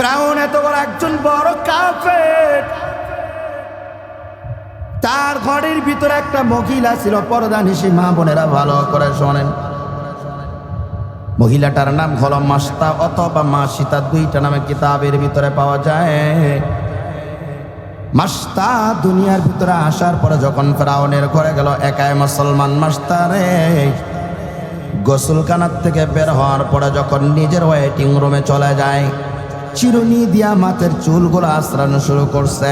ফিরআউন এত বড় একজন বড় কাফের, তার ঘরের ভিতরে একটা মহিলা ছিল পর্দানিশী। মা বোনেরা ভালো করে শোনেন, মহিলাটার নাম হলো মাস্তা অথবা মাসিতা, দুইটা নামে কিতাবের ভিতরে পাওয়া যায়। মাস্তা দুনিয়ার ভিতরে আসার পরে যখন ফিরআউনের ঘরে গেল, একাই মুসলমান মাস্তারে গোসলখানার থেকে বের হওয়ার পরে যখন নিজের ওয়েটিং রুমে চলে যায়, চিরুনি দিয়া মাথার চুলগুলো আশ্রানো শুরু করছে।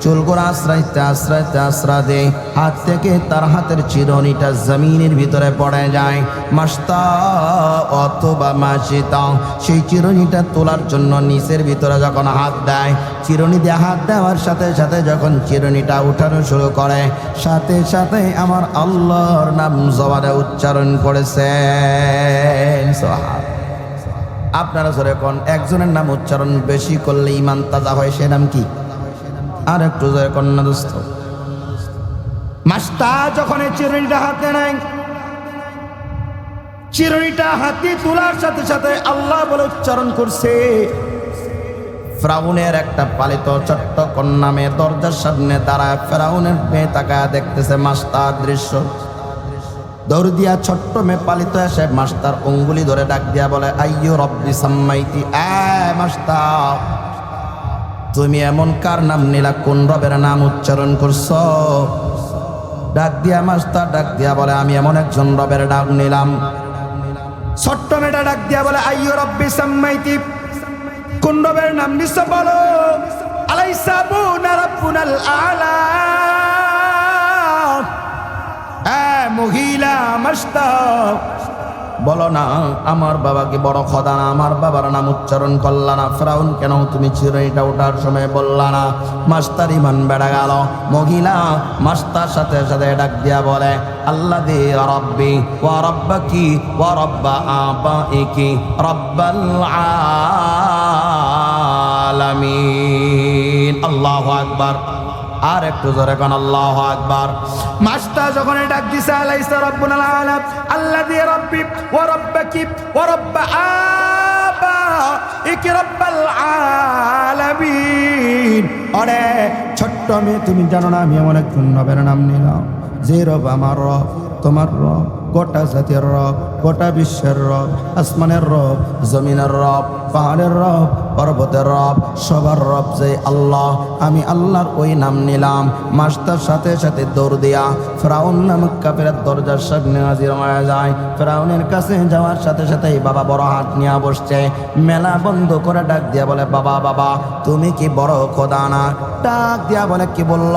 চুলগুলো আশ্রাইতে আশ্রাইতে আশ্রাতে হাত থেকে তার হাতের চিরুনিটা জমিনের ভিতরে পড়ে যায়। মাস্তা অথবা মাসিতা সেই চিরুনিটা তোলার জন্য নিচের ভিতরে যখন হাত দেয়, চিরুনি দিয়ে হাত দেওয়ার সাথে সাথে যখন চিরুনিটা উঠানো শুরু করে, সাথে সাথে আমার আল্লাহর নাম জবানে উচ্চারণ করেছে। আপনারা জোরে কোন, একজনের নাম উচ্চারণ বেশি করলে ইমান তাজা হয়, সে নাম কি? আর একটু জোরে কোন না দোস্ত। মাস্তা যখন এই চিরুনিটা হাতে নেয়, চিরুনিটা হাতে তোলার সাথে সাথে আল্লাহ বলে উচ্চারণ করছে। ফিরআউনের একটা পালিত ছোট্ট কন্যা মেয়ে দরজার সামনে দাঁড়ায় ফিরআউনের মেয়ে তাকায় দেখতেছে মাস্তার দৃশ্য। দৌড় দিয়া ছোট্ট মেয়ে পালিত এসে মাস্টার অঙ্গুলি ধরে ডাক দিয়া বলে, আইয়ো রব্বি সাম্মাইতি, মাস্তা তুমি এমন কার নাম নিলা, কোন রবের নাম উচ্চারণ করছ? ডাক দিয়া মাস্টার ডাক দিয়া বলে, আমি এমন একজন রবের ডাক নিলাম। ছোট্ট মেয়েটা ডাক দিয়া বলে, আইয়ো রব্বি সাম্মাইতি, কোন রবের নাম নিছ বলো? আলাইসা বুনা রাব্বুনাল আলা। মহিলা মাস্তা বলো না, আমার বাবাকে বড় খোদা না, আমার বাবার নাম উচ্চারণ করলা না। ফিরআউন কেন তুমি চিরুনিটা ওঠার সময় বললা না? মাস্টার ইমান বেড়া গেল। মহিলা মাস্টার সাথে সাথে ডাক দিয়া বলে, আল্লাযী রাব্বি ওয়া রাব্বাকি ওয়া রাব্বা আবাইকি রাব্বাল আলামিন। আল্লাহু আকবার। আর একটু জোরে কোন আল্লাহু আকবার। মাস্টার যখন ডাক দিছে, আলাইসা রাব্বুনাল আলা আল্লাযী রাব্বি ওয়া রাব্বাকি ওয়া রাব্বা আবাইকি রাব্বাল আলামিন। আরে ছোট্ট মেয়ে, তুমি জানো না আমি এমন একজন রবের নাম নিলাম যে রব আমার রব, তোমার রব, গোটা জাতির রব, গোটা বিশ্বের রব, আসমানের রব, জমিনের রব, পাহাড়ের রব, পর্বতের রব, সবার রব যে আল্লাহ। আমি আল্লাহর ওই নাম নিলাম। মাস্টার সাথে সাথে দৌড় দিয়া ফিরআউন নামক কাফেরের দরজার সামনে হাজির হয়ে যায়। ফিরআউনের কাছে যাওয়ার সাথে সাথে বাবা বড় হাত নিয়ে বসছে, মেলা বন্ধ করে ডাক দিয়া বলে, বাবা বাবা তুমি কি বড় খোদা না? ডাক দিয়া বলে, কি বলল?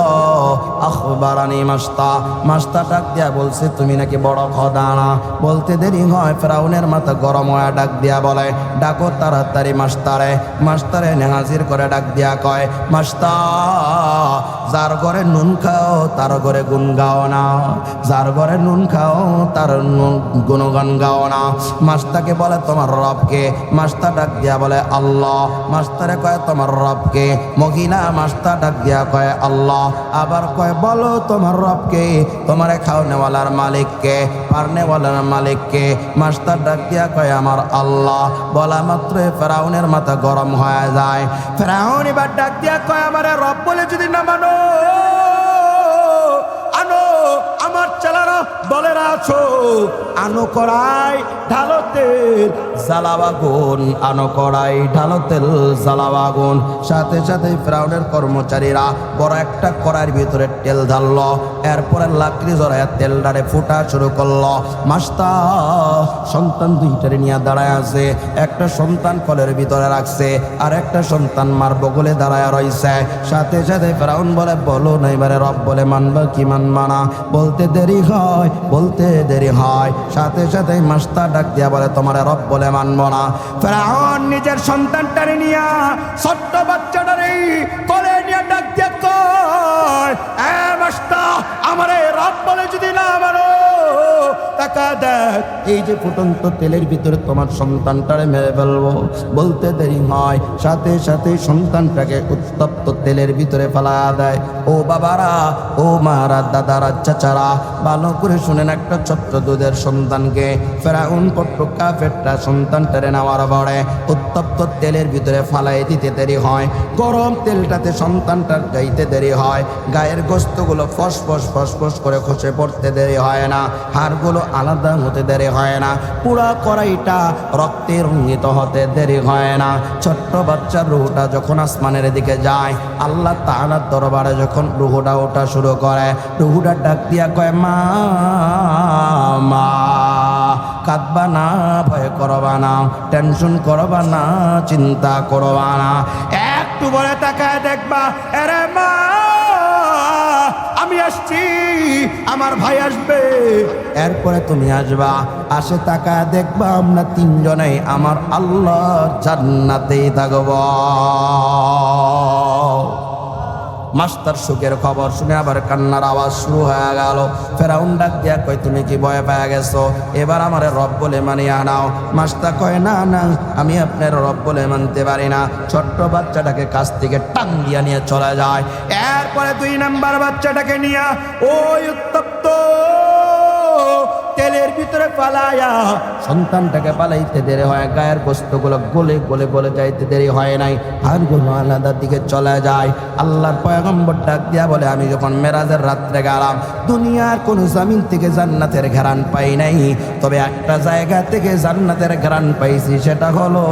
আখবারানি মাস্তা। মাস্টার ডাক দিয়া বলছে, তুমি নাকি বড় খোদা না। বলতে দেরি হয়, ফিরআউনের মাথা গরম হয়ে ডাক দিয়া বলে, ডাকো তাড়াতাড়ি মাস্টারে। মাস্টারে হাজির করে ডাক দিয়া কয়, মাস্টার যার ঘরে নুন খাও তার ঘরে গুণ গাও না, যার ঘরে নুন খাও তার গুণগান গাও না। মাস্টারকে বলে, তোমার রবকে? মাস্টার ডাক দিয়া বলে, আল্লাহ। মাস্টারে কয়, তোমার রবকে? মহিলা মাস্টার ডাক দিয়া কয়, আল্লাহ। আবার কয়, বলো তোমার রবকে? তোমারে খাওয়ানেওয়ালার মালিককে, পারনেওয়ালার মালিককে? মাস্টার ডাক দিয়া কয়, আমার আল্লাহ। বলা মাত্র ফিরআউনের মাথা গরম হয়ে যায়। ফিরআউন এবার ডাক দিয়া কয়, আমার রব বলে যদি না মানো, আনো আমার চালারা দলেরা আছো, আনো কড়াই ঢালো তেল জ্বালাবাগুন, আনো কড়াই ঢালো তেল জ্বালাবাগুন। সাথে সাথে ফিরআউনের কর্মচারীরা বড় একটা কড়াইয়ের ভিতরে তেল ঢাললো, এরপরে লাকড়ি জড়ায় তেলটারে ফুটা শুরু করলো। মাস্টার সন্তান দুইটারে নিয়ে দাঁড়ায় আছে, একটা সন্তান কলের ভিতরে রাখছে আর একটা সন্তান মার বগলে দাঁড়ায় রয়েছে। সাথে সাথে ফিরআউন বলে, বলো না এবারে রব বলে মানবা কি মানবা না? বলতে দেরি হয়, বলতে দেরি হয়। সাথে সাথে মাস্টার ডাক দিয়া বলে, তোমার রব বলে মানবো না। ফিরআউন নিজের সন্তানটারে নিয়া ছোট্ট বাচ্চাটারে কোলে নিয়ে ডাক দিয়া কয়, মাস্টার আমারে রব বলে যদি না মানো, টাকা দেখ, এই যে ফুটন্ত তেলের ভিতরে তোমার সন্তানটারে মেরে ফেলবো। বলতে দেরি হয়, সাথে সাথে সন্তানটাকে উত্তপ্ত তেলের ভিতরে ফেলা দেয়। ও বাবারা, ও মারা, দাদারা, চাচারা, ভালো করে শুনেন, একটা ছোট্ট দুধের সন্তানকে ফেরাউন কট্ট কাফেরটা সন্তানটারে নেওয়ার পরে উত্তপ্ত তেলের ভিতরে ফালাই দিতে দেরি হয়। গরম তেলটাতে সন্তানটার গাইতে দেরি হয়। গায়ের গোস্তগুলো ফস ফস ফস ফস করে খসে পড়তে দেরি হয় না, হাড়গুলো আলাদা হতে দেরি হয় না, পুরা কড়াইটা রক্তে রঞ্জিত হতে দেরি হয় না। ছোট্ট বাচ্চার রুহটা যখন আসমানের দিকে যায়, আল্লাহ তাআলার দরবারে যখন রুহটা ওঠা শুরু করে, রুহটা ডাক দিয়া কয়, মা মা, কাঁদবা না, ভয় করবা না, টেনশন করবা না, চিন্তা করবা না, একটু বলে তাকায় দেখবা, আরে মা আমি আসছি, আমার ভাই আসবে, এরপরে তুমি আসবা। আসে তাকায় দেখবা আমরা তিনজনেই আমার আল্লাহর জান্নাতেই থাকব। মাস্টার সুখের খবর শুনে আবার কান্নার আওয়াজ শুরু হয়ে গেল। ফেরাউন ডাক দিয়া কয়, তুমি কি ভয় পেয়ে গেছো? এবার আমার রব বলে মানিয়ে নাও। মাস্টার কয়, না না, আমি আপনার রব বলে মানতে পারি না। ছোট্ট বাচ্চাটাকে কাছ থেকে টান দিয়া নিয়ে চলে যায়। এরপরে 2 নাম্বার বাচ্চাটাকে নিয়ে ওই উত্তপ্ত তেলের ভিতরে পালায়া সন্তানটাকে পালাইতে দেরি হয়। গায়ের গোস্তগুলো গলে গলে গলে যাইতে দেরি হয় নাই, হাড়গুলো আলাদার দিকে চলে যায়। আল্লাহর পয়গম্বর ডাক দিয়া বলে, আমি যখন মেরাজের রাত্রে গেলাম, দুনিয়ার কোন জমিন থেকে জান্নাতের ঘ্রাণ পাই নাই, তবে একটা জায়গা থেকে জান্নাতের ঘ্রাণ পাইছি, সেটা হলো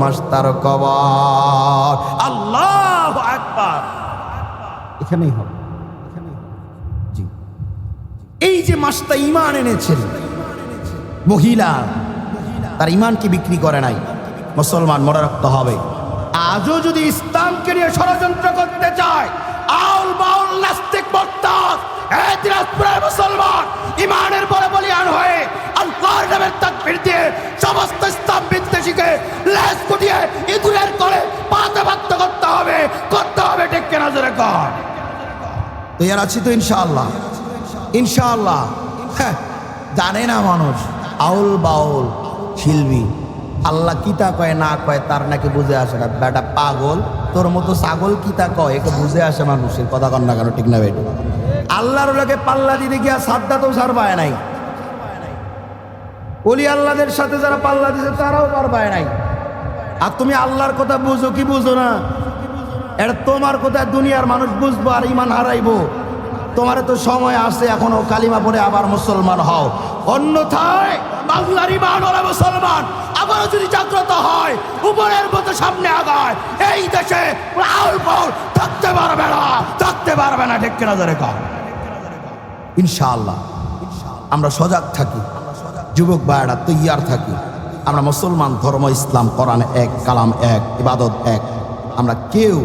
মাস্টার কবর। আল্লাহু আকবার। এখানেই হবে। জি, এই যে মাস্টার ঈমান এনেছেন, মহিলা তার ঈমানকে বিক্রি করে নাই, মুসলমান মনে রাখতে হবে। আজও যদি ইসলামকে নিয়ে ষড়যন্ত্র করতে চায়, আউল বাউল নাস্তিক বক্তা, এই দিনাজপুরের মুসলমান ঈমানের বলে বলিয়ান হয়ে আল্লাহর নামের তাকবীর দিয়ে সমস্ত ইসলাম বিদ্বেষীকে লেজ গুটিয়ে ইঁদুরের করে পাতে বাধ্য করতে হবে, ঠিক কিনা জোরে কর। তৈয়ার আছি তো ইনশাআল্লাহ? ইনশাআল্লাহ। হ্যাঁ, জানে না মানুষ, আউল বাউল শিল্পী, আল্লাহ কিতা কয় না কয় তার নাকি বুঝে আসে না। বেটা পাগল, তোর মতো ছাগল কিতা কয় একে বুঝে আসে মানুষের কথা কন না কেন, ঠিক না বেটু? আল্লাহর লোকে পাল্লা দিতে গিয়া সাদ্দা তো সার পায় নাই, ওলি আল্লাহদের সাথে যারা পাল্লা দিছে তারাও পার পায় নাই। আর তুমি আল্লাহর কথা বুঝো কি বুঝো না, এটা তোমার কথা দুনিয়ার মানুষ বুঝবো আর ঈমান হারাইবো। তোমার তো সময় আছে এখনো, কালিমা পড়ে আবার মুসলমান হও, অন্যথায় বাংলার ঈমান ওরা মুসলমান আবারও যদি জাগ্রত হয়, উপরের মতো সামনে আগায়, এই দেশে আউল বাউল থাকতে পারবে না, ঠিক কিনা জোরে কর। ইনশাআল্লাহ আমরা সজাগ থাকি, যুবক ভাইরা তৈয়ার থাকি। আমরা মুসলমান, ধর্ম ইসলাম, কোরআন এক, কালাম এক, ইবাদত এক। আমরা কেউ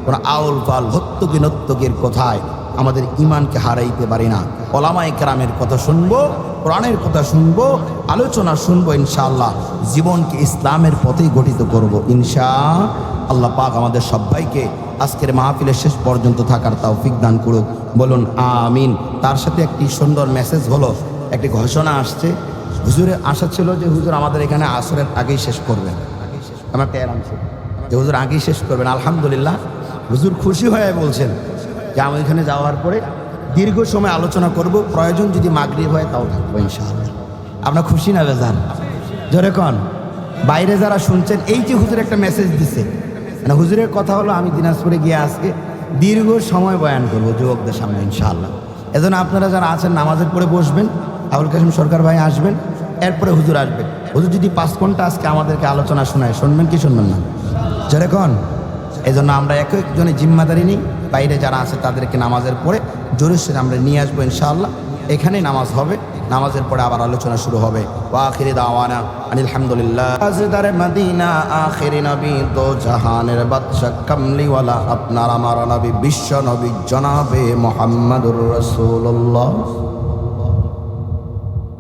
কোনো আউল ফাল হত্তকি নত্তকির কথায় আমাদের ঈমানকে হারাইতে পারি না। ওলামায়ে কেরামের কথা শুনবো, কোরআনের কথা শুনবো, আলোচনা শুনবো, ইনশাআল্লাহ জীবনকে ইসলামের পথেই গঠিত করব ইনশাআল্লাহ। পাক আমাদের সবাইকে আজকের মাহফিলের শেষ পর্যন্ত থাকার তৌফিক দান করুক, বলুন আমিন। তার সাথে একটি সুন্দর মেসেজ হলো, একটি ঘোষণা আসছে। হুজুরের আশা ছিল যে হুজুর আমাদের এখানে আসরের আগেই শেষ করবেন, আমার একটা এলান ছিল যে হুজুর আগেই শেষ করবেন। আলহামদুলিল্লাহ, হুজুর খুশি হয়ে বলছেন যে আমি এখানে যাওয়ার পরে দীর্ঘ সময় আলোচনা করব, প্রয়োজন যদি মাগরিব হয় তাও থাকবো ইনশাআল্লাহ। আপনার খুশি না বেজান? জোরে কন। বাইরে যারা শুনছেন, এই যে হুজুর একটা মেসেজ দিছে, মানে হুজুরের কথা হলো আমি দিনাজপুরে গিয়ে আজকে দীর্ঘ সময় বয়ান করবো যুবকদের সামনে ইনশাআল্লাহ। এজন্য আপনারা যারা আছেন নামাজের পরে বসবেন, আবুল কাসিম সরকার ভাই আসবেন, এরপরে হুজুর আসবেন। হুজুর যদি 5 ঘন্টা আজকে আমাদেরকে আলোচনা শোনায়, শুনবেন কি শুনবেন না? জোরে কন। এই জন্য আমরা এক একজনের জিম্মাদারি নিই, বাইরে যারা আছে তাদেরকে নামাজের পরে জোরে সোরে আমরা নিয়ে আসবো ইনশাআল্লাহ। এখানেই নামাজ হবে, নামাজের পরে আবার আলোচনা শুরু হবে। ওয়া আখিরি দাওয়ানা আনিল হামদুলিল্লাহ। তাজদারে মদিনা আখিরি নবী দো জাহানের বাদশা কামলিওয়ালা আপনার আমার নবী বিশ্ব নবী জনাবে মুহাম্মাদুর রাসূলুল্লাহ।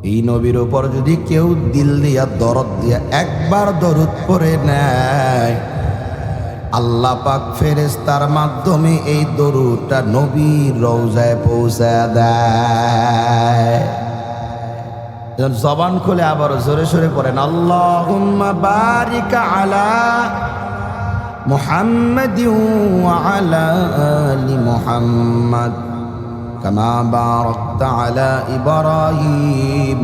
এই নবীর উপর যদি কেউ দিল দিয়া দরদ দিয়া একবার দরুদ পড়ে নেয়, আল্লাহ পাক ফেরেশতার মাধ্যমে এই দরুদটা নবীর রওজায় পৌঁছে দেয়। জবান খুলে আবার জোরে সোরে পড়েন, আল্লাহুম্মা বারিক আলা মুহাম্মাদিন ওয়া আলা আলি মুহাম্মাদ কামা বারাকতা আলা ইব্রাহিম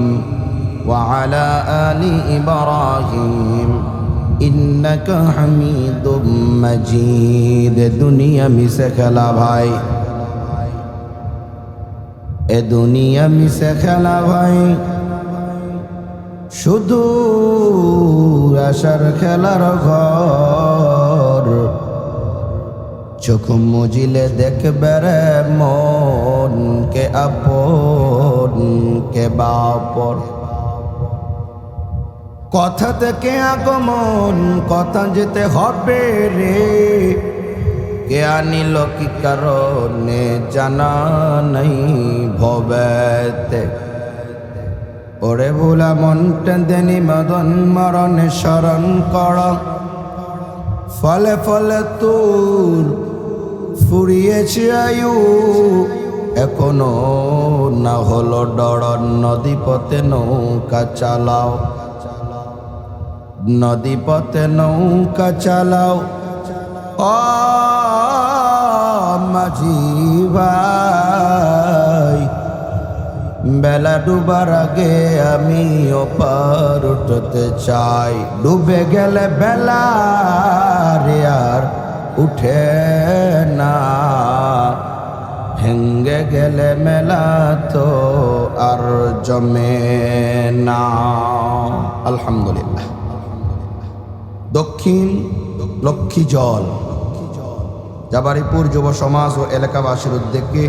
ওয়া আলা আলি ইব্রাহিম ইন্নাকা হামিদুম মাজিদ। দুনিয়া মিশে খেলা ভাই, এ দুনিয়া মিশে খেলা ভাই, শুধু আশার খেলার ঘর। চোখ মুজিলে দেখবে রে মন, কে আপন কে বাপর। কথা থেকে আগমন, কথা যেতে হবে রে, কে আনিল কি কারণে জানা নাই ভবেতে। ওরে ভোলা মনটা দেনি মদন মরণে স্মরণ কর, ফলে ফলে তোর ফুরিয়েছে আয়ু, এখনো না হলো ডর। নদী পথে নৌকা চালাও, নদী পথে নৌকা চালাও, ও মাঝি ভাই। বেলা ডুবার আগে আমি ওপার উঠতে চাই, ডুবে গেলে বেলা রে আর উঠে না, ভেঙ্গে গেলে মেলা তো আর জমে না। আলহামদুলিল্লাহ। দক্ষিণ লক্ষ্মী জল জাবারিপুর যুব সমাজ ও এলাকাবাসীর উদ্যোগে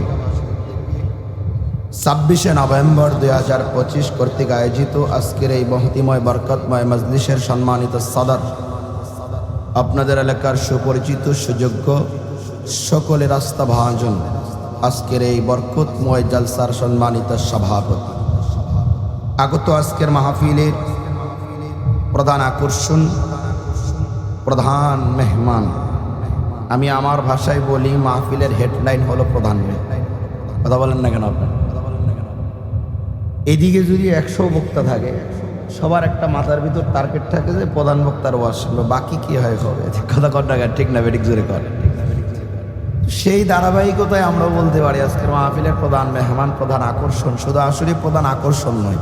26শে নভেম্বর 2025 কর্তৃক আয়োজিত আজকের এই মহতিময় বরকতময় মজলিসের সম্মানিত সদর, আপনাদের এলাকার সুপরিচিত সুযোগ্য সকলের রাস্তা ভাজন, আজকের এই বরকতময় জলসার সম্মানিত সভাপতি, আগত আজকের মাহফিলের প্রধান আকর্ষণ, প্রধান মেহমান। আমি আমার ভাষায় বলি মাহফিলের হেডলাইন হলো প্রধান মেহমান। কথা বলেন না কেন আপনার? এদিকে যদি 100 বক্তা থাকে, সবার একটা মাথার ভিতর টার্গেট থাকে যে প্রধান বক্তার ওয়াজ শুনবো, বাকি কি হয় হবে। কথা কর না, ঠিক না বেঠিক জোরে কর। সেই ধারাবাহিকতায় আমরা বলতে পারি আজকের মাহফিলের প্রধান মেহমান, প্রধান আকর্ষণ, শুধু আসলে প্রধান আকর্ষণ নয়,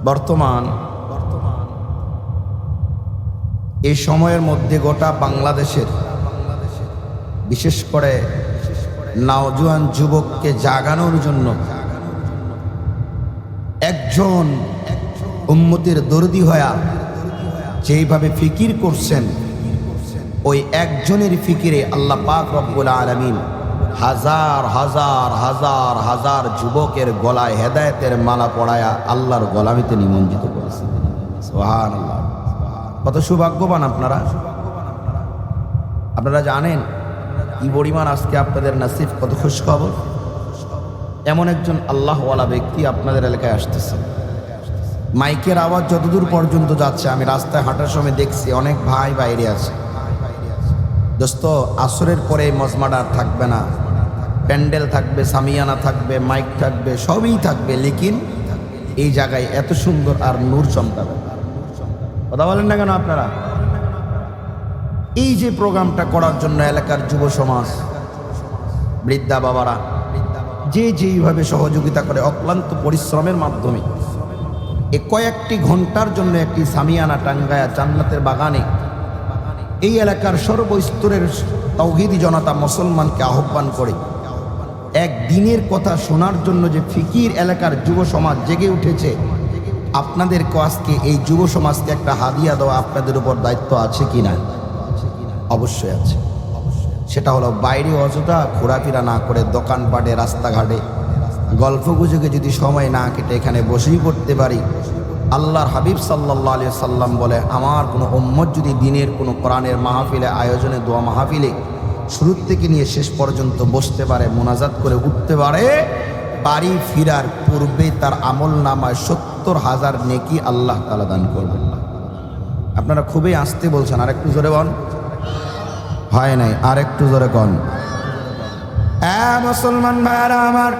বর্তমান এই সময়ের মধ্যে গোটা বাংলাদেশের বিশেষ করে নওজোয়ান যুবককে জাগানোর জন্য একজন উম্মতের দরদি হয়া যেইভাবে ফিকির করছেন, ওই একজনের ফিকিরে আল্লাহ পাক রব্বুল আলামিন হাজার হাজার হাজার হাজার যুবকের গলায় হেদায়েতের মালা পড়ায়া আল্লাহর গোলামিতে নিমজ্জিত করেছেন। সুবহানাল্লাহ। কত সৌভাগ্যবান আপনারা। আপনারা জানেন কি পরিমাণ আজকে আপনাদের নসিব, কত খুশখবর। এমন একজন আল্লাহওয়ালা ব্যক্তি আপনাদের এলাকায় আসতেছে। মাইকের আওয়াজ যতদূর পর্যন্ত যাচ্ছে, আমি রাস্তায় হাঁটার সময় দেখছি অনেক ভাই বাইরে আছে। দোস্ত, আসরের পরে মজমাটা থাকবে না, প্যান্ডেল থাকবে, সামিয়ানা থাকবে, মাইক থাকবে, সবই থাকবে, লেকিন এই জায়গায় এত সুন্দর আর নূর চমকাবে। কথা বলেন না কেন আপনারা? এই যে প্রোগ্রামটা করার জন্য এলাকার যুব সমাজ, বৃদ্ধা বাবারা যেইভাবে সহযোগিতা করে অক্লান্ত পরিশ্রমের মাধ্যমে এ কয়েকটি ঘন্টার জন্য একটি সামিয়ানা টাঙ্গায়া জান্নাতের বাগানে এই এলাকার সর্বস্তরের তাওহীদি জনতা মুসলমানকে আহ্বান করে এক দিনের কথা শোনার জন্য যে ফিকির এলাকার যুব সমাজ জেগে উঠেছে, আপনাদেরকে আজকে এই যুব সমাজকে একটা হাদিয়া দেওয়া আপনাদের উপর দায়িত্ব আছে কি না? অবশ্যই আছে। সেটা হলো বাইরে অযথা ঘোরাফেরা না করে দোকানপাটে, রাস্তাঘাটে গল্প গুজবে যদি সময় না কেটে এখানে বসেই পড়তে পারি। আল্লাহর হাবিব সাল্লাল্লাহু আলাইহি সাল্লাম বলে, আমার কোনো উম্মত যদি দিনের কোনো কোরআনের মাহফিলে, আয়োজনে, দোয়া মাহফিলে শুরু থেকে নিয়ে শেষ পর্যন্ত বসতে পারে, মোনাজাত করে উঠতে পারে, বাড়ি ফিরার পূর্বে তার আমল নামায় 70,000 নেকি আল্লাহ তাআলা দান করবেন। আপনারা খুবই আস্তে বলছেন, আর একটু জোরে বল। হয় নাই, আর একটু জোরে কন। মুসলমান ভাইরা আমার,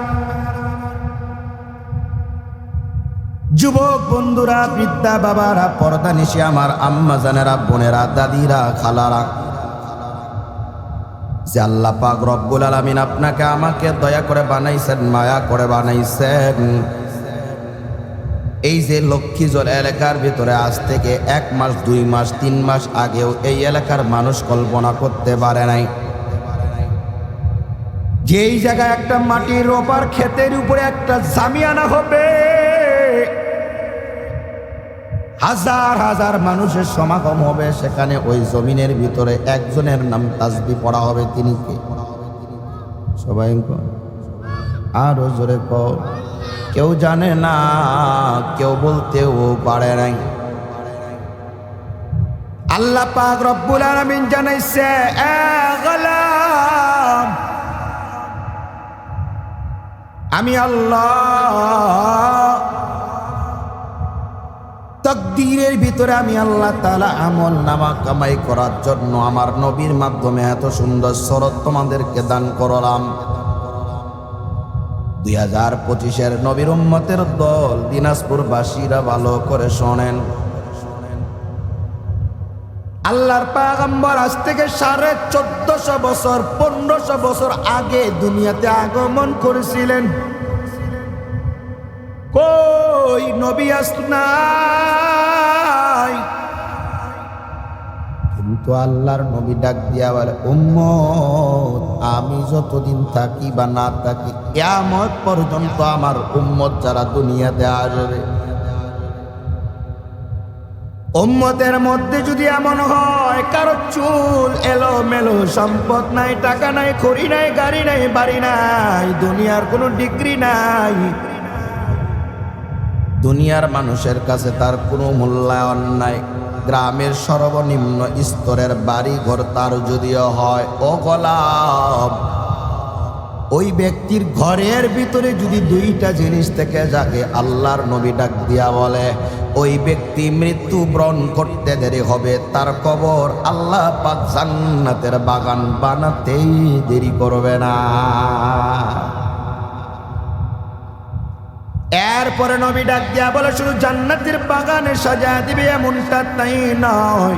যুবক বন্ধুরা, বৃদ্ধা বাবারা, পর্দা নিশি আমার আম্মা জানেরা, বোনেরা, দাদিরা, খালারা, যে আল্লাহ পাক রব্বুল আলামিন আপনাকে আমাকে দয়া করে বানাইছেন, মায়া করে বানাইছেন, এই যে লক্ষ্মীজোর এলাকার ভিতরে আজ থেকে 1 মাস 2 মাস 3 মাস আগেও এই এলাকার মানুষ কল্পনা করতে পারে নাই যে এই জায়গায় একটা মাটির রোপার ক্ষেতের উপরে একটা জামিয়ানা হবে, হাজার হাজার মানুষের সমাগম হবে সেখানে। ওই জমিনের ভিতরে একজনের নাম তাসবিহ পড়া হবে। তিনি কে? সবাই আরো জোরে কও। কেউ জানে না, কেউ বলতেও পারে নাই। আল্লাহ পাক রব্বুল আলামিন জানাইছে, এ গোলাম, আমি আল্লাহ তাকদীরের ভিতরে আমি আল্লাহ তাআলা আমল নামা কামাই করার জন্য আমার নবীর মাধ্যমে এত সুন্দর শরৎ তোমাদেরকে দান করলাম। 2025-এর নবীর উম্মতের দল দিনাজপুরবাসীরা ভালো করে শোনেন। আল্লাহর পয়গম্বর আজ থেকে 1450 বছর 1500 বছর আগে দুনিয়াতে আগমন করেছিলেন। কই নবী আসনাই, কিন্তু আল্লাহর নবী ডাক দিয়া বলে, উম্মত আমি যতদিন থাকি বা না থাকি কিয়ামত পর্যন্ত আমার উম্মত যারা দুনিয়াতে আসবে, উম্মতের মধ্যে যদি এমন হয় কারো চুল এলোমেলো, সম্পদ নাই, টাকা নাই, খড়ি নাই, গাড়ি নাই, বাড়ি নাই, দুনিয়ার কোনো ডিগ্রি নাই, দুনিয়ার মানুষের কাছে তার কোনো মূল্যায়ন নাই, গ্রামের সর্বনিম্ন স্তরের বাড়ি ঘর তার যদিও হয়, ও গোলাম, ওই ব্যক্তির ঘরের ভিতরে যদি 2টা জিনিস থেকে যাকে আল্লাহর নবী ডাক দিয়া বলে, ওই ব্যক্তি মৃত্যুবরণ করতে দেরি হবে, তার কবর আল্লাহ পাক জান্নাতের বাগান বানাতেই দেরি করবে না। এরপরে নবী ডাক দিয়া বলে, শুধু জান্নাতের বাগানে সাজায় দিবে এমনটা তাই নয়,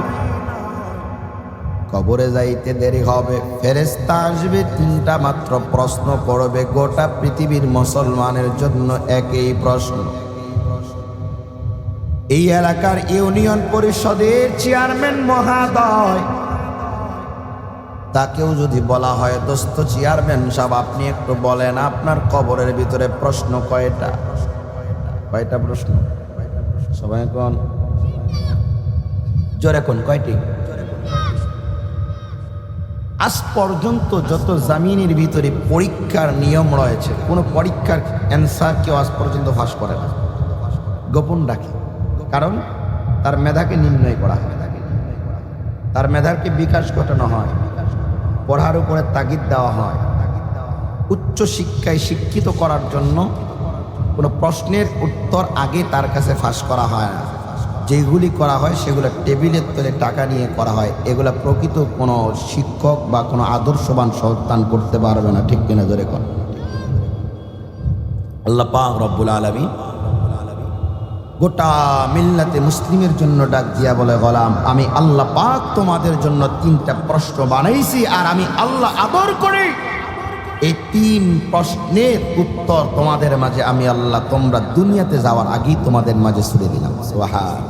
কবরে যাইতে দেরি হবে, ফেরেশতা আসবে, 3টা মাত্র প্রশ্ন করবে, গোটা পৃথিবীর মুসলমানের জন্য একই প্রশ্ন। এই এলাকার ইউনিয়ন পরিষদের চেয়ারম্যান মহোদয়, তাকেও যদি বলা হয়, দোস্ত চেয়ারম্যান সাহেব আপনি একটু বলেন আপনার কবরের ভিতরে প্রশ্ন কয়টা? কয়টা প্রশ্ন? সবাই কোন জোরে কোন কয়টি? আজ পর্যন্ত যত জামিনের ভিতরে পরীক্ষার নিয়ম রয়েছে, কোনো পরীক্ষার অ্যান্সার কেউ আজ পর্যন্ত ফাঁস করে না, গোপন রাখে। কারণ তার মেধাকে নির্ণয় করা হয়, তার মেধাকে বিকাশ ঘটানো হয়, পড়ার উপরে তাগিদ দেওয়া হয়। উচ্চ শিক্ষায় শিক্ষিত করার জন্য কোনো প্রশ্নের উত্তর আগে তার কাছে ফাঁস করা হয় না, যেগুলি করা হয় সেগুলো টেবিলের তলে টাকা নিয়ে করা হয়। এগুলো প্রকৃত কোনো শিক্ষক বা কোনো আদর্শবান সন্তান করতে পারবে না, ঠিক কিনা জোরে কর। আল্লাহ পাক রব্বুল আলামিন গোটা মিল্লাতে মুসলিমের জন্য ডাক দিয়া বলে, গোলাম আমি আল্লাহ পাক তোমাদের জন্য 3টা প্রশ্ন বানাইছি, আর আমি আল্লাহ আদর করি এই 3 প্রশ্নের উত্তর তোমাদের মাঝে আমি আল্লাহ তোমরা দুনিয়াতে যাওয়ার আগেই তোমাদের মাঝে ছুড়ে দিলাম। সুবহান।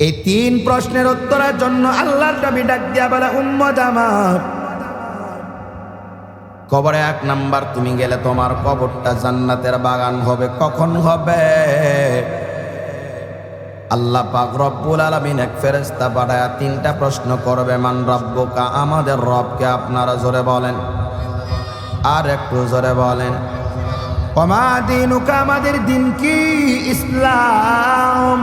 এই 3 প্রশ্নের উত্তরের জন্য আল্লাহর নবী ডাক দিয়া বলে, উম্মত আমার, কবরে 1 নাম্বার তুমি গেলে তোমার কবরটা জান্নাতের বাগান হবে। কখন হবে? আল্লাহ পাক রব্বুল আলামিন এক ফেরেশতা পাঠায়া 3টা প্রশ্ন করবে, মান রাব্বুকা, আমাদের রবকে আপনারা জোরে বলেন, আর একটু জোরে বলেন, ওমা দীনুকা, আমাদের দিন কি? ইসলাম।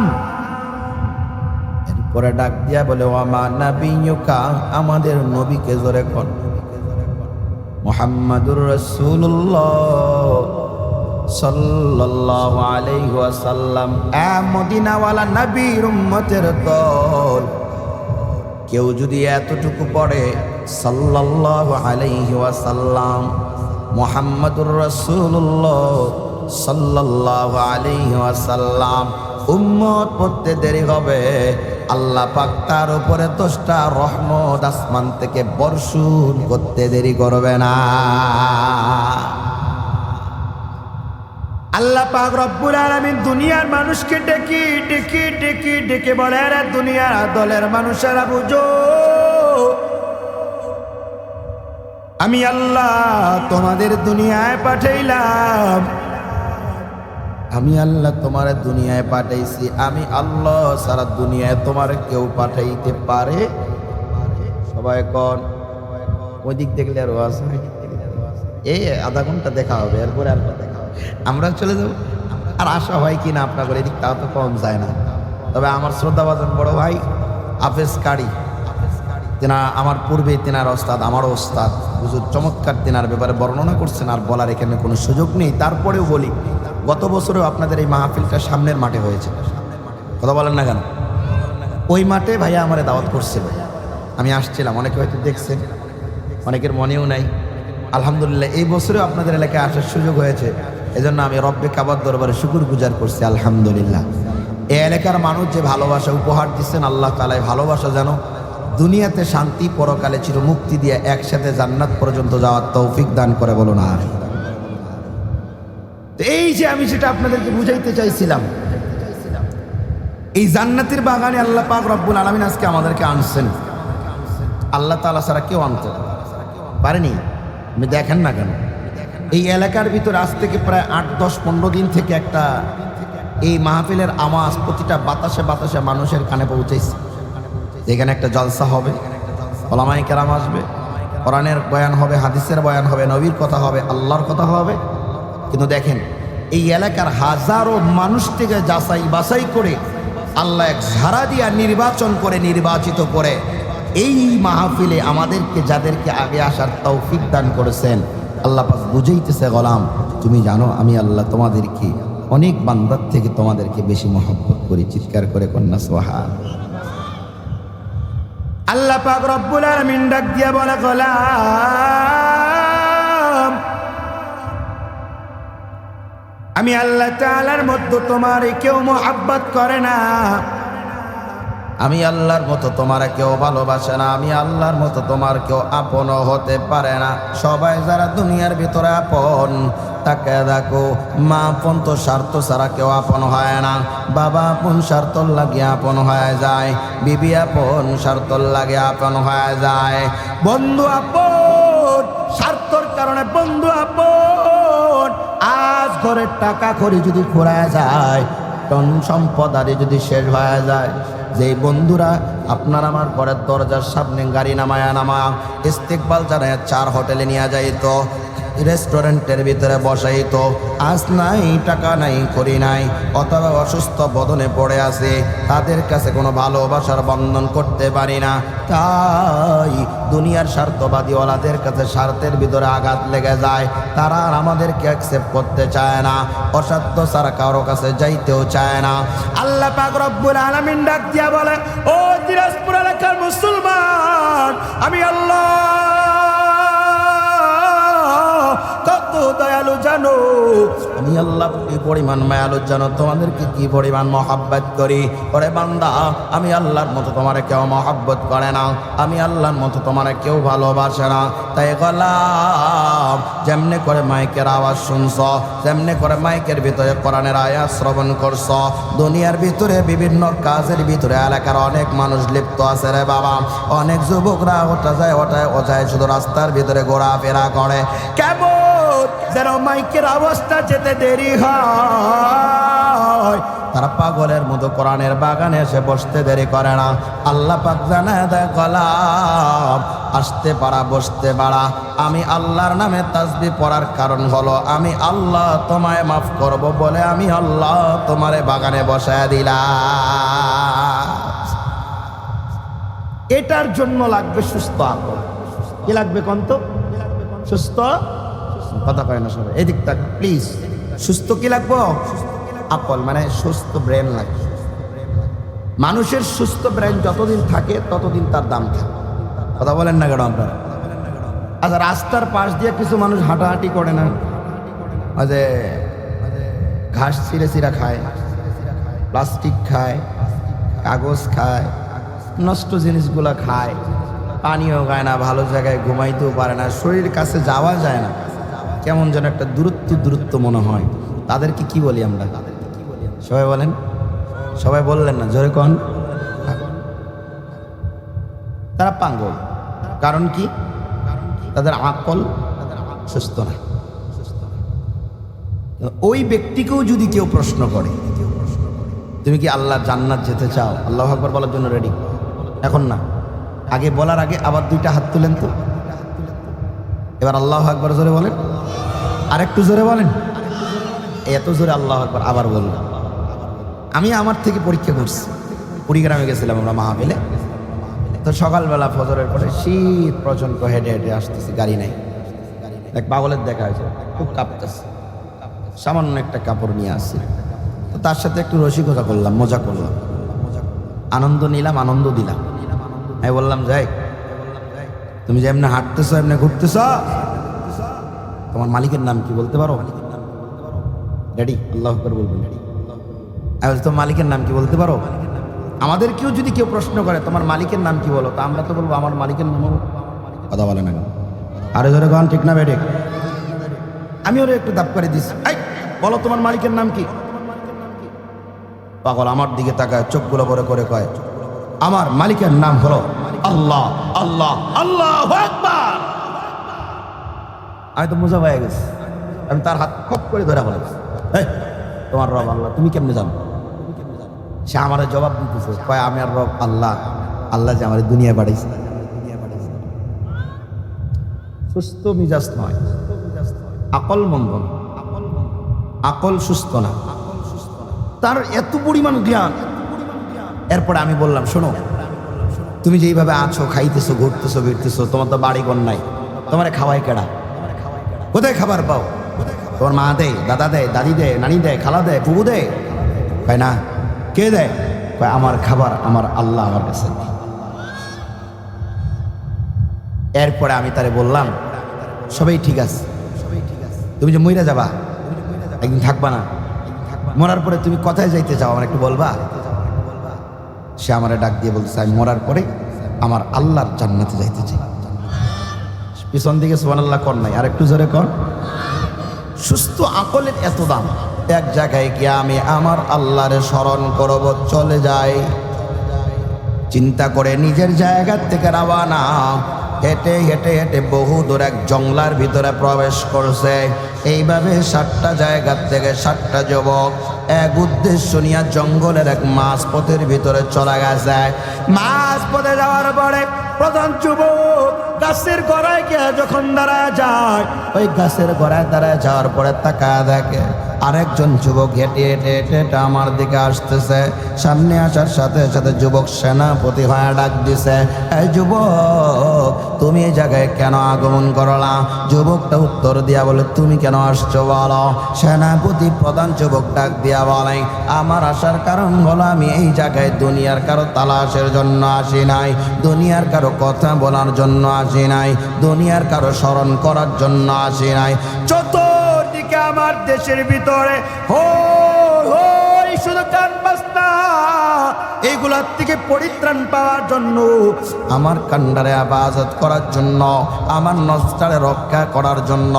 এরপরে ডাক দিয়া বলে, ওমা নাবিয়ুকা, আমাদের নবীকে জোরে কোন? মুহাম্মাদুর রাসূলুল্লাহ সাল্লাল্লাহু আলাইহি ওয়াসাল্লাম। মদিনাওয়ালা নবীর উম্মতের দল, কেউ যদি এতটুকু পড়ে সাল্লাল্লাহু আলাইহি ওয়াসাল্লাম মুহাম্মাদুর রাসূলুল্লাহ সাল্লাল্লাহু আলাইহি ওয়াসাল্লাম উম্মত পড়তে দেরি হবে, আল্লাহ পাক তার উপরে 10টা রহমত আসমান থেকে বর্ষণ করতে দেরি করবে না। আল্লাহ পাক রব্বুল আলামিন দুনিয়ার মানুষকে ডেকে ডেকে ডেকে ডেকে বলে, রে দুনিয়ার দলের মানুষেরা বুঝো, আমি আল্লাহ তোমাদের দুনিয়ায় পাঠাইলাম, আমি আল্লাহ তোমার দুনিয়ায় পাঠাইছি, আমি আল্লাহ সারা দুনিয়ায় তোমার কেউ পাঠাইতে পারে? সবাই কোন ওই দিক দেখলে আর আছে, এই আধা ঘন্টা দেখা হবে, এরপরে আর দেখা হবে, আমরা চলে যাবো। আর আশা হয় কিনা আপনাদের এদিক তাও তো কম যায় না। তবে আমার শ্রদ্ধাভাজন বড় ভাই হাফেজ কারি, তেনা আমার পূর্বে তেনার ওস্তাদ, আমারও ওস্তাদ, হুজুর চমৎকার তেনার ব্যাপারে বর্ণনা করছেন, আর বলার এখানে কোনো সুযোগ নেই। তারপরেও বলি, গত বছরেও আপনাদের এই মাহফিলটা সামনের মাঠে হয়েছে, কথা বলেন না কেন? ওই মাঠে ভাইয়া আমারে দাওয়াত করছিল, আমি আসছিলাম, অনেকে হয়তো দেখছেন, অনেকের মনেও নাই। আলহামদুলিল্লাহ এই বছরেও আপনাদের এলাকায় আসার সুযোগ হয়েছে, এজন্য আমি রব্বে কাবার দরবারে শুকর গুজার করছি আলহামদুলিল্লাহ। এই এলাকার মানুষ যে ভালোবাসা উপহার দিচ্ছেন, আল্লাহ তাআলা ভালোবাসা যেন দুনিয়াতে শান্তি, পরকালে চির মুক্তি দিয়ে একসাথে জান্নাত পর্যন্ত যাওয়ার তৌফিক দান করে, বলো না। এই যে আমি যেটা আপনাদেরকে বুঝাইতে চাইছিলাম, এই জান্নাতের বাগানে আল্লাহ পাক রব্বুল আলামিন আজকে আমাদেরকে আনছেন। আল্লাহ তাআলা ছাড়া কেউ আনতে পারেনি। আপনি দেখেন না কেন এই এলাকার ভিতরে আজ থেকে প্রায় 8, 10, 15 দিন থেকে একটা এই মাহফিলের আওয়াজ প্রতিটা বাতাসে বাতাসে মানুষের কানে পৌঁছেছে। এখানে একটা জলসা হবে, ওলামায়ে কেরাম আসবে, কোরআনের বয়ান হবে, হাদিসের বয়ান হবে, নবীর কথা হবে, আল্লাহর কথা হবে। কিন্তু দেখেন এই এলাকার হাজারো মানুষ থেকে যাচাই বাছাই করে আল্লাহ এক ঝাড়া দিয়া নির্বাচন করে, নির্বাচিত করে এই মাহফিলে আমাদেরকে, যাদেরকে আগে আসার তৌফিক দান করেছেন, আল্লাহ পাক বুঝাইতেছে, গোলাম তুমি জানো আমি আল্লাহ তোমাদেরকে অনেক বান্দার থেকে তোমাদেরকে বেশি মহব্বত করি। চিৎকার করে কন্যা সুবহান। আল্লাহ পাক রব্বুল আলামিন ডাক দিয়া বলে, গোলাম আমি আল্লাহ তাআলার মধ্যে তোমার কেউ মহব্বত করে না, আমি আল্লাহর মতো তোমার কেউ ভালোবাসে না, আমি আল্লাহর মতো তোমার কেউ আপন হতে পারে না। সবাই যারা দুনিয়ার ভিতরে আপন, তাকে দেখো, মা আপন তো স্বার্থ ছাড়া কেউ আপন হয় না, বাবা আপন স্বার্থ লাগে আপন হয়ে যায়, বিবি আপন স্বার্থ লাগে আপন হয়ে যায়, বন্ধু আপন স্বার্থর কারণে বন্ধু আপন। আজ ঘরের টাকা করি যদি ফুরায় যায়, ধন সম্পদ আদি যদি শেষ হয়ে যায়, যেই বন্ধুরা আপনার আমার ঘরের দরজার সামনে গাড়ি নামায়া ইস্তেকবাল জানায় 4 হোটেলে নিয়ে যাইতো, রেস্টুরেন্টের ভিতরে বসাইতো, আজ নাই, টাকা নাই, করি নাই, অথবা অসুস্থ বদনে পড়ে আছে, তাদের কাছে কোনো ভালোবাসার বন্ধন করতে পারি না। তাই দুনিয়ার স্বার্থবাদীওয়ালাদের কাছে স্বার্থের ভিতরে আঘাত লেগে যায়, তারা আর আমাদেরকে অ্যাকসেপ্ট করতে চায় না, অসাধ্য ছাড়া কারো কাছে যাইতেও চায় না। আল্লাহ পাক রব্বুল আলামিন ডাক দিয়া বলে, ও দিনাজপুর এলাকার মুসলমান, আমি আল্লাহ কত দয়ালু জানো, আমি আল্লাহ কি পরিমাণ মায়ালু জানো, তোমাদেরকে কি পরিমাণ মহব্বত করি। ওরে বান্দা, আমি আল্লাহর মতো তোমার কেউ মহব্বত করে না, আমি আল্লাহর মতো তোমার কেউ ভালোবাসে না। তাই গোলাম, যেমনে করে মাইকের আওয়াজ শুনছ, যেমনে করে মাইকের ভিতরে কোরআনের আয়াত শ্রবণ করছ, দুনিয়ার ভিতরে বিভিন্ন কাজের ভিতরে এলাকার অনেক মানুষ লিপ্ত আছে রে বাবা। অনেক যুবকরা ওঠায় শুধু রাস্তার ভিতরে ঘোরাফেরা করে, কেমন যেন মাইকের অবস্থা যেতে দেরি হয়, তারা পাগলের মতো কোরআনের বাগানে এসে বসতে দেরি করে না। আল্লাহ পাক জানায় দেয়, গোলাম আসতে পারা, বসতে পারা, আমি আল্লাহর নামে তাসবিহ পড়ার কারণ হলো আমি আল্লাহ তোমায় মাফ করব বলে আমি আল্লাহ তোমারে বাগানে বসায় দিলাম। এটার জন্য লাগবে সুস্থ আকল। কি লাগবে কন্ত? সুস্থ কথা কয় না সবাই, এদিক তাক প্লিজ। সুস্থ কি লাগবো? আকল, মানে সুস্থ ব্রেন লাগবে। মানুষের সুস্থ ব্রেন যতদিন থাকে ততদিন তার দাম থাকে। কথা বলেন না কেন আপনারা? আচ্ছা, রাস্তার পাশ দিয়ে কিছু মানুষ হাঁটাহাঁটি করে না, যে ঘাস ছিঁড়ে ছিঁড়া খায়, প্লাস্টিক খায়, কাগজ খায়, নষ্ট জিনিসগুলো খায়, পানিও খায় না, ভালো জায়গায় ঘুমাইতেও পারে না, শরীর কাছে যাওয়া যায় না, কেমন যেন একটা দূরত্ব মনে হয়। তাদেরকে কি বলি আমরা? সবাই বলেন, সবাই বললেন না, জোরে কন। তারা পাগল। কারণ কি? তাদের আকল সুস্থ না। ওই ব্যক্তিকেও যদি কেউ প্রশ্ন করে, তুমি কি আল্লাহর জান্নাত যেতে চাও? আল্লাহু আকবার বলার জন্য রেডি? এখন না, আগে বলার আগে আবার দুইটা হাত তুলেন তো। এবার আল্লাহু আকবার জোরে বলেন, আরেকটু জোরে বলেন। এত জোরে আল্লাহু আকবার আবার বলুন। আমি আমার থেকে পরীক্ষা করছি, কুড়িগ্রামে গেছিলাম আমরা মাহফিলে। তো সকালবেলা ফজরের পরে শীত প্রচন্ড, হেঁটে হেঁটে আসতেছি, গাড়ি নাই। এক পাগলের দেখা হয়েছে, খুব কাঁপতেছে, সামান্য একটা কাপড় নিয়ে আসছি। তো তার সাথে একটু রসিকতা করলাম, মজা করলাম, আনন্দ নিলাম, আনন্দ দিলাম। আমি বললাম, যাই তুমি যে এমনি হাঁটতেছো, এমনি ঘুরতেছ, তোমার মালিকের নাম কি বলতে পারো? ড্যাডি আল্লাহু আকবার বলবেন। আমি বলছি, তোমার মালিকের নাম কি বলতে পারো? আমাদেরকেও যদি কেউ প্রশ্ন করে তোমার মালিকের নাম কি বলো, তা আমরা তো বলবো আমার মালিকের নাম। কথা বলে না কেন? আরে ধরে গান ঠিক না বেডে? আমি ওরা একটু দাপ করে দিচ্ছি, এই বলো তোমার মালিকের নাম কি? পাগল আমার দিকে তাকায়, চোখগুলো বড় করে কয়, আমার মালিকের নাম হলো আল্লাহ। আল্লাহ আল্লাহু আকবার। আমি তো মজা হয়ে গেছি। আমি তার হাত খপ করে ধরে বলেছি, এই তোমার রব আল্লাহ, তুমি কেমনে জানো? সে আমার জবাব দিতেছে, কয় আমি আর রব আল্লাহ, আল্লাহ যে আমার দুনিয়া বাড়াইছে। সুস্থ মিজাজ নয়, আকল মন্দ না, আকল সুস্থ না, তার এত পরিমাণ জ্ঞান। এরপরে আমি বললাম, শোনো, তুমি যেইভাবে আছো, খাইতেছো, ঘুরতেছো, ফিরতেছো, তোমার তো বাড়ি ঘর নাই, তোমার খাওয়াই কেডা? কোথায় খাবার পাও? তোমার মা দেয়, দাদা দেয়, দাদি দেয়, নানি দেয়, খালা দেয়, ফুবু দেয়? কয় না। কে দেয়? কয় আমার খাবার আমার আল্লাহ আমার কাছে। এরপরে আমি তারে বললাম, সবাই ঠিক আছে, তুমি যে মইরা যাবা, একদিন থাকবা না, মরার পরে তুমি কোথায় যাইতে চাও আমার একটু বলবা? সে আমারে ডাক দিয়ে বলতেছে, আমি মরার পরে আমার আল্লাহর জান্নাতে যাইতে চাই। পিছন দিকে সুবহানাল্লাহ কর নাই, আর একটু জোরে কর। সুস্থ আকলের এত দাম। এক জায়গায় গিয়ে আমি আমার আল্লাহরে স্মরণ করব, চলে যাই চিন্তা করে নিজের জায়গার থেকে রওনা। হেঁটে হেঁটে হেঁটে বহু দূর এক জঙ্গলার ভিতরে প্রবেশ করছে। এইভাবে 7টা জায়গার থেকে 7টা যুবক এক উদ্দেশ্য নিয়ে জঙ্গলের এক মাছ পথের ভিতরে চলে গেছে। মাছ পথে যাওয়ার পরে প্রধান যুবক গাছের গোড়ায় গিয়ে যখন দাঁড়ায় যায়, ওই গাছের গোড়ায় দাঁড়ায় যাওয়ার পরে তাকায় দেখে আরেকজন যুবক হেঁটে হেঁটে হেঁটে হেঁটে আমার দিকে আসতেছে। সামনে আসার সাথে সাথে যুবক সেনাপতি হয়ে ডাক দিছে, এই যুবক তুমি এই জায়গায় কেন আগমন করলা? যুবকটা উত্তর দিয়া বলে, তুমি কেন আসছো বলো? সেনাপতি প্রধান যুবক ডাক দিয়া বলে, আমার আসার কারণ হলো আমি এই জায়গায় দুনিয়ার কারো তালাশের জন্য আসি নাই, দুনিয়ার কারো কথা বলার জন্য আসি নাই, দুনিয়ার কারো স্মরণ করার জন্য আসি নাই। চতুর্দিকে আমার দেশের ভিতরে শুধু গান বাজনা, এইগুলার থেকে পরিত্রাণ পাওয়ার জন্য, আমার কান্ডারে আবাদত করার জন্য, আমার নজরটারে রক্ষা করার জন্য,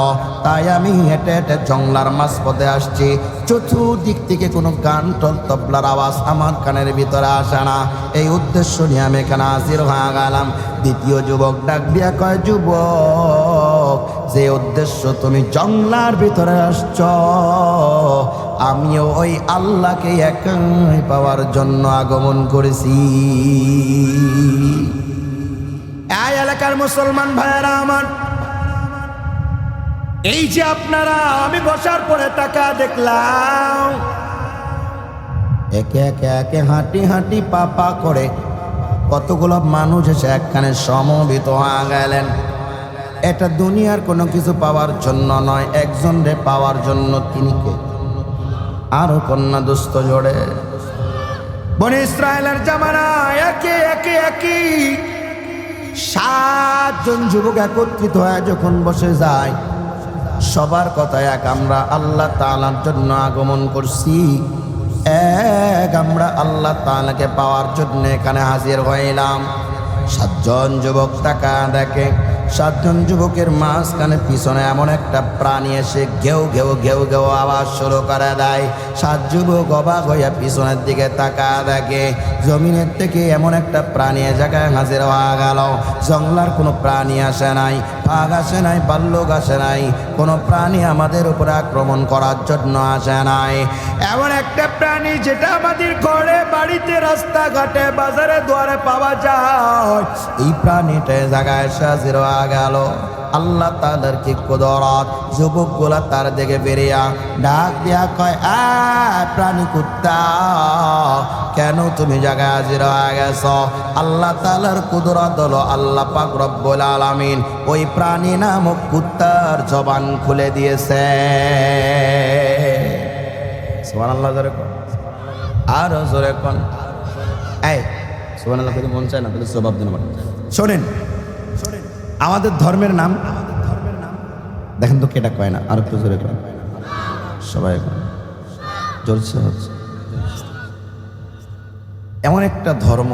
তাই আমি হেঁটে হেঁটে জঙ্গলার মাঝপথে আসছি। চতুর্দিক থেকে কোনো গান তবলার আওয়াজ আমার কানের ভিতরে আসে না। এই উদ্দেশ্য নিয়ে আমি এখানে হাজির হয়ে গেলাম। দ্বিতীয় যুবক ডাক দিয়া কয়, যুবক যে উদ্দেশ্য তুমি জঙ্গলার ভিতরে আসছ, আমিও ওই আল্লাহকে একাই পাওয়ার জন্য আগমন করেছি। এই এলাকার মুসলমান ভাইয়েরা আমার, এই যে আপনারা আমি বসার পরে টাকা দেখলাম, একে একে একে হাঁটি হাঁটি পাপা করে কতগুলো মানুষ এসে একখানে সমবেত হয়ে গেলেন। এটা দুনিয়ার কোনো কিছু পাওয়ার জন্য নয়, একজন রে পাওয়ার জন্য। তিনি কে? আরো কন্যা দুস্থ জোড়ে বনি ইসরায়েলের জামানায় একে একে একে 7 জন যুবক একত্রিত হয়ে যখন বসে যায়, সবার কথা এক, আমরা আল্লাহ তাআলার জন্য আগমন করছি, এক আমরা আল্লাহ তাআলাকে পাওয়ার জন্য এখানে হাজির হইলাম। 7 জন যুবক তাকা দেখে, 7 জন যুবকের মাঝখানে পিছনে এমন একটা প্রাণী এসে ঘেউ ঘেউ ঘেউ ঘেউ আওয়াজ শুরু করে দেয়। 7 যুবক অবাক হইয়া পিছনের দিকে তাকা দেখে, জমিনের থেকে এমন একটা প্রাণী এ জায়গায় হাজির হওয়া গেল। জঙ্গলার কোনো প্রাণী আসে নাই, বাঘ আসে নাই, ভাল্লুক আসে নাই, কোনো প্রাণী আমাদের উপরে আক্রমণ করার জন্য আসে নাই। এমন একটা প্রাণী যেটা আমাদের ঘরে, বাড়িতে, রাস্তাঘাটে, বাজারে, দুয়ারে পাওয়া যায়, এই প্রাণীটা এ জায়গায় এসে হাজির হওয়া গেল। আল্লাহ তাআলার কি কুদরত! যুবকগুলা তার দিকে বেরিয়া ডাক দিয়া কয়, প্রাণী কুত্তা, কেন তুমি জায়গায় হাজির হয়ে গেছ? আল্লাহ তাআলার কুদরত হলো আল্লাহ পাক রব্বুল আলামিন ওই প্রাণী নামক কুত্তার জবান খুলে দিয়েছে। সুবহানাল্লাহ জোরে কোন, আর জোরে কোন। এই সুবহানাল্লাহ যদি মন চায় না তাহলে জবাব দিন। শোনেন, আমাদের ধর্মের নাম দেখেন তো কেটা কয় না, আর একটু জোরে কয়, সবাই জলসা হচ্ছে। এমন একটা ধর্ম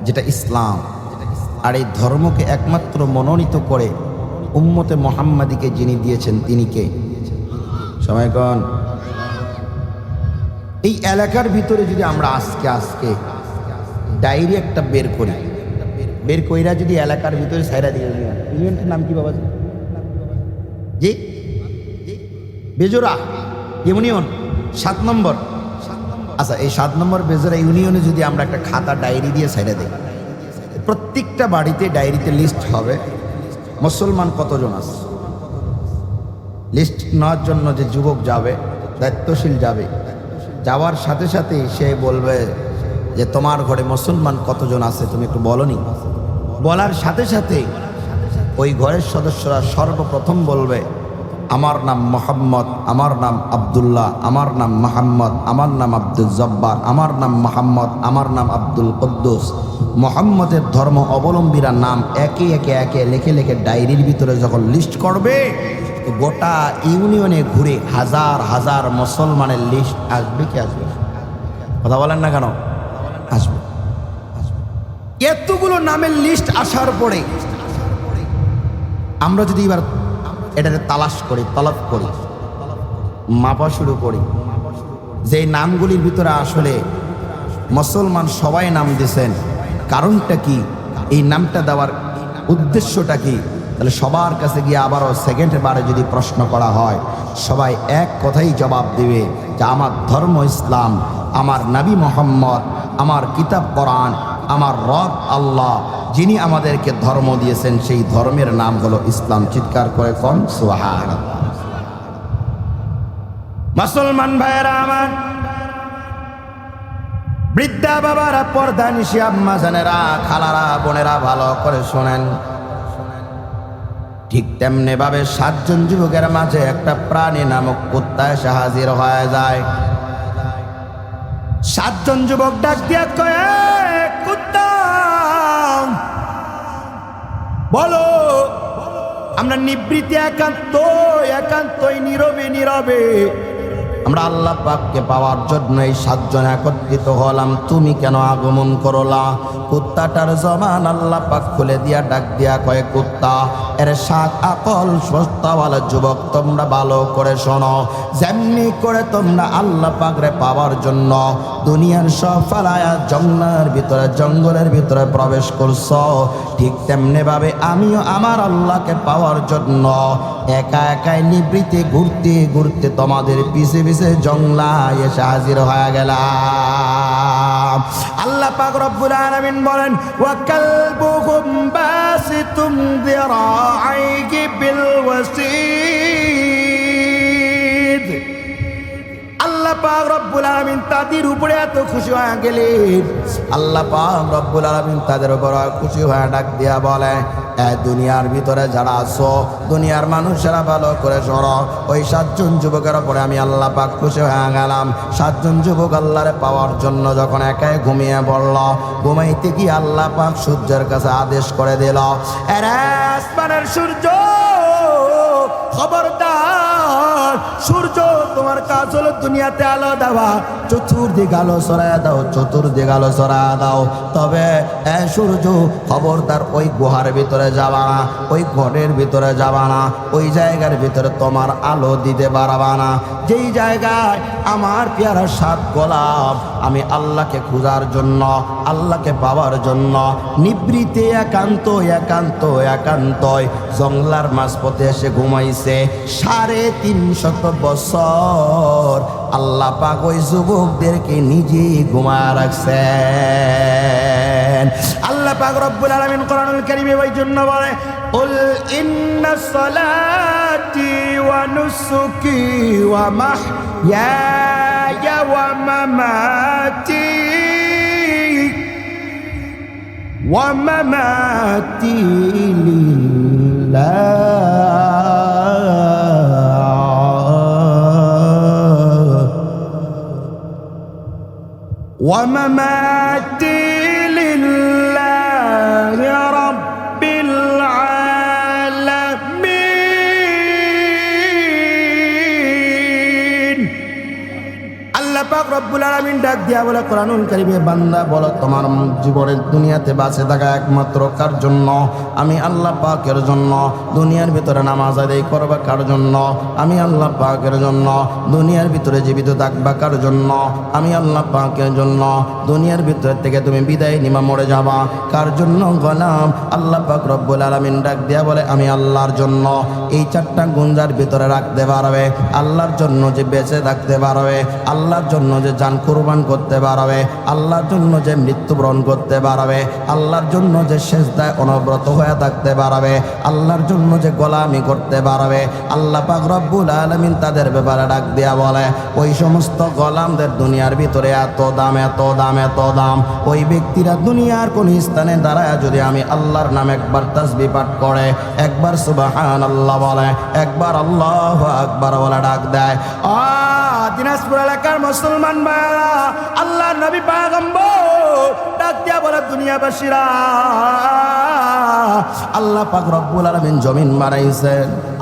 যেটা ইসলাম, আর এই ধর্মকে একমাত্র মনোনীত করে উম্মতে মুহাম্মাদিকে যিনি দিয়েছেন তিনি কে? সবাই কোন। এই এলাকার ভিতরে যদি আমরা আজকে ডায়েরি একটা বের কইরা যদি এলাকার ভিতরে সাইরা দিয়ে, ইউনিয়নটার নাম কি বাবা জি? বেজোরা ইউনিয়ন 7 নম্বর। আচ্ছা, এই 7 নম্বর বেজোরা ইউনিয়নে যদি আমরা একটা খাতা ডায়েরি দিয়ে সাইরা দিই, প্রত্যেকটা বাড়িতে ডায়েরিতে লিস্ট হবে মুসলমান কতজন আছে। লিস্ট নেওয়ার জন্য যে যুবক যাবে, দায়িত্বশীল যাবে, যাওয়ার সাথে সাথে সে বলবে যে তোমার ঘরে মুসলমান কতজন আছে তুমি একটু বলনি। বলার সাথে সাথে ওই ঘরের সদস্যরা সর্বপ্রথম বলবে, আমার নাম মোহাম্মদ, আমার নাম আব্দুল্লাহ, আমার নাম মোহাম্মদ, আমার নাম আব্দুল জব্বার, আমার নাম মোহাম্মদ, আমার নাম আব্দুল কুদ্দুস। মোহাম্মদের ধর্ম অবলম্বীরা নাম একে একে লিখে লিখে ডায়েরির ভিতরে যখন লিস্ট করবে, গোটা ইউনিয়নে ঘুরে হাজার হাজার মুসলমানের লিস্ট আসবে কি আসবে? কথা বলেন না কেন? আসবে। এতগুলো নামের লিস্ট আসার পরে আমরা যদি এবার এটাকে তালাশ করি, তলব করি, মাপা শুরু করি, যে নামগুলির ভিতরে আসলে মুসলমান সবাই নাম দিয়েছেন, কারণটা কি, এই নামটা দেওয়ার উদ্দেশ্যটা কি, তাহলে সবার কাছে গিয়ে আবারও সেকেন্ড বারে যদি প্রশ্ন করা হয়, সবাই এক কথাই জবাব দিবে যে আমার ধর্ম ইসলাম, আমার নবী মুহাম্মদ, আমার কিতাব কোরআন, আমার রব আল্লাহ যিনি আমাদেরকে ধর্ম দিয়েছেন সেই ধর্মের নাম হলো ইসলাম। চিৎকার করে কোন সুবহানাল্লাহ। মুসলমান ভাইয়েরা আমার, বৃদ্ধা বাবারা, পর্দা নিশি আম্মা জানেরা, খালারা, বোনেরা, ভালো করে শোনেন। ঠিক তেমনি ভাবে 7 জন যুবকের মাঝে একটা প্রাণী নামক কুত্তা এসে হাজির হয়ে যায়। 7 জন যুবক ডাক দিয়া কয়, কুত্তা বলো, আমরা নিবৃত্তি একান্তই নীরবে আমরা আল্লাহ পাককে পাওয়ার জন্য এই 7 জন একত্রিত হলাম, তুমি কেন আগমন করলা? কুত্তাটার জবান আল্লাহ পাক খুলে দিয়া ডাক দিয়া কয়, কুত্তা এর 7 আকল সস্তাওয়ালা যুবক, তোমরা ভালো করে শোনো, যেমনি করে তোমরা আল্লাহ পাকরে পাওয়ার জন্য দুনিয়ার সব ফালায়া জঙ্গলের ভিতরে প্রবেশ করছো, ঠিক তেমনি ভাবে আমিও আমার আল্লাহকে পাওয়ার জন্য একাই নিবৃত্তি ঘুরতে তোমাদের পিছে পিছে জঙ্গলায় এসে হাজির হয়ে গেলাম। আল্লাহ পাক রব্বুল আলামিন বলেন, ওয়া কালবুহুম বাসিতুম যিরাইহি বিল ওয়াসিদ। আল্লাহ পাক রব্বুল আলামিন তাদের উপরে এত খুশি হয়ে গেলেন, আল্লাহ পাক রব্বুল আলামিন তাদের উপর খুশি হয়ে ডাক দিয়া বলে, দুনিয়ার ভিতরে যারা আছো, দুনিয়ার মানুষেরা ভালো করে শোনো, ওই 7 জন যুবকের উপরে আমি আল্লাহ পাক খুশি হয়ে গেলাম। 7 জন যুবক আল্লাহরে পাওয়ার জন্য যখন একাই ঘুমিয়ে পড়ল, ঘুমাইতে গিয়ে আল্লাহ পাক সূর্যের কাছে আদেশ করে দিল, এরে আসমানের সূর্য, খবরদার, সূর্য তোমার কাজ হলো দুনিয়াতে আলো দেওয়া, চতুর্দিকে আলো ছড়ায়া দাও, চতুর্দিকে আলো ছড়ায়া দাও। তবে সূর্য খবরদার ওই গুহার ভিতরে যাবা না, ওই ঘরের ভিতরে যাবা না, ওই জায়গার ভিতরে তোমার আলো দিতে পারবা না যেই জায়গায় আমার পেয়ারা সাত গোলাপ আমি আল্লাহকে খোঁজার জন্য, আল্লাহকে পাওয়ার জন্য নিবৃতে একান্ত একান্ত একান্তয় জঙ্গলার মাঝপথে এসে ঘুমাইছে 350 বছর। আল্লাহ পাক ওই যুবকদেরকে নিজে ঘুমায় রাখছেন। আল্লাহ পাক রব্বুল আলামিন কোরআনুল কারীমে ওই জন্য বলে, কুল ইন্না সালাতি ওয়া নুসুকি ওয়া মাহইয়ায়া ওয়া মামাতি ওয়া মামাতি ومماتي لله رب العالمين। আল্লাহ পাক রব্বুল আলামিন ডাক দিয়া বলে কোরআনুল কারীমে, বান্দা বলো তোমার জীবনের দুনিয়াতে বাঁচে থাকা একমাত্র কার জন্য? আমি আল্লাহ পাকের জন্য। দুনিয়ার ভিতরে নামাজ আদায় করবা কার জন্য? আমি আল্লাহ পাকের জন্য। দুনিয়ার ভিতরে জীবিত থাকবা কার জন্য? আমি আল্লাহ পাকের জন্য। দুনিয়ার ভিতর থেকে তুমি বিদায় নিমা মরে যাবা কার জন্য? গোলাম। আল্লাহ পাক রব্বুল আলামিন ডাক দিয়া বলে, আমি আল্লাহর জন্য। এই চারটা গুঞ্জার ভিতরে রাখতে পারবে, আল্লাহর জন্য যে বেঁচে থাকতে পারবে, আল্লাহর জন্য যে জান কুরবান করতে পারবে, আল্লাহর জন্য যে মৃত্যুবরণ করতে পারবে, আল্লাহর জন্য যে সেজদায় অনবরত হয়ে থাকতে পারবে, আল্লাহর জন্য যে গোলামি করতে পারবে, আল্লাহ পাক রব্বুল আলামিন তাদের ব্যাপারে ডাক দিয়া বলে, ওই সমস্ত গোলামদের দুনিয়ার ভিতরে এত দাম, এত দাম, এত দাম। ওই ব্যক্তিরা দুনিয়ার কোন স্থানে দাঁড়ায় যদি আমি আল্লাহর নাম একবার তাসবিহ পাঠ করে, একবার সুবহানাল্লাহ বলে, একবার আল্লাহু আকবার বলে ডাক দেয়, দিনাজপুর এলাকার মুসলমান ভাইরা, আল্লাহ নবী পয়গম্বর ডাক দিয়া বলে, দুনিয়াবাসীরা, আল্লাহ পাক রব্বুল আলামিন জমিন বানাইছে,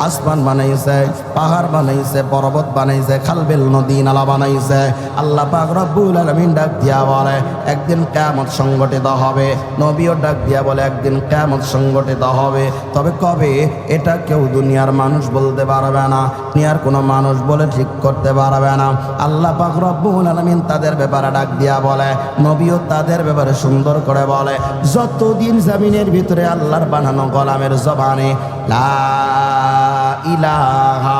আসমান বানাইছে, পাহাড় বানাইছে, পর্বত বানাইছে, খালবিল নদী নালা বানাইছে। আল্লাহ পাক রব্বুল আলামিন ডাক দিয়া বলে, একদিন কিয়ামত সংগঠিত হবে। নবীও ডাক দিয়া বলে, একদিন কিয়ামত সংগঠিত হবে। তবে কবে এটা কেউ দুনিয়ার মানুষ বলতে পারবে না, দুনিয়ার কোনো মানুষ বলে ঠিক করতে পারবে না। আল্লাহ পাক রব্বুল আলামিন তাদের ব্যাপারে ডাক দিয়া বলে, নবীও তাদের ব্যাপারে সুন্দর করে বলে, যতদিন জমিনের ভিতরে আল্লাহর বানানো গোলামের জবানে লা ইলাহা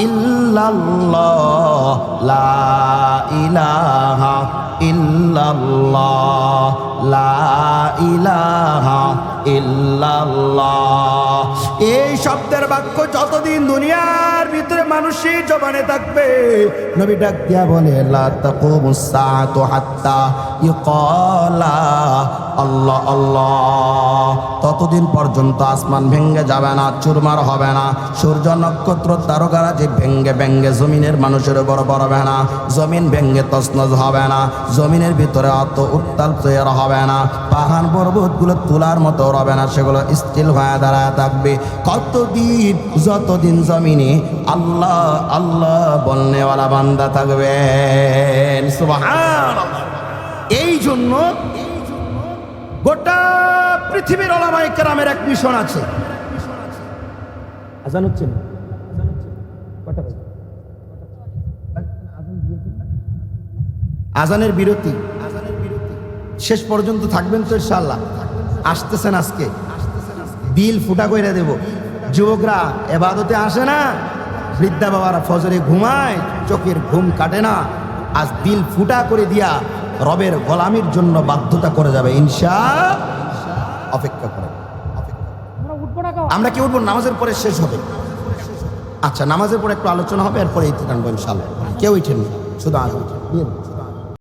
ইল্লাল্লাহ, লা ইলাহা ইল্লাল্লাহ, লা ইলাহা ইল্লাল্লাহ, এই শব্দের বাক্য যতদিন দুনিয়ার ভিতরে মানুষের জবানে থাকবে, নবী ডাক দিয়া বলে, লা তাকুমুস সাআতু হাত্তা ইউকালা আল্লাহ আল্লাহ, ততদিন পর্যন্ত আসমান ভেঙ্গে যাবে না, চুরমার হবে না, সূর্য নক্ষত্র তারকারা যে ভেঙ্গে ভেঙ্গে জমিনের মানুষের উপর পড়বে না, জমিন ভেঙ্গে তছনছ হবে না, জমিনের ভিতরে অত উত্তাল তৈরি হবে না, পাহাড় পর্বতগুলো তুলার মতো হবে না, সেগুলো স্থির হয়ে দাঁড়ায় থাকবে। কতদিন? যতদিন জমিনে আল্লাহ আল্লাহ বলনেওয়ালা বান্দা থাকবেন। সুবহানাল্লাহ। এই জন্য গোটা পৃথিবীর ওলামায়ে কেরামের এক মিশন আছে। আজান হচ্ছে না? আজানের বিরতি শেষ পর্যন্ত থাকবেন তো ইনশাআল্লাহ? আসতেছেন আজকে, দিল ফুটা কইরা দেব। যুবকরা ইবাদতে আসে না, বৃদ্ধা বাবারা ফজরে ঘুমায়, চোখের ঘুম কাটে না, আজ দিল ফুটা করে দিয়া রবের গোলামির জন্য বাধ্যতা করে যাবে ইনশাআল্লাহ। অপেক্ষা করে, আমরা কি উঠবো? নামাজের পরে শেষ হবে। আচ্ছা, নামাজের পরে একটু আলোচনা হবে, এরপরে এই টানবো ইনশাআল্লাহ। কেউ উঠেন, শুধু আজ উঠেন।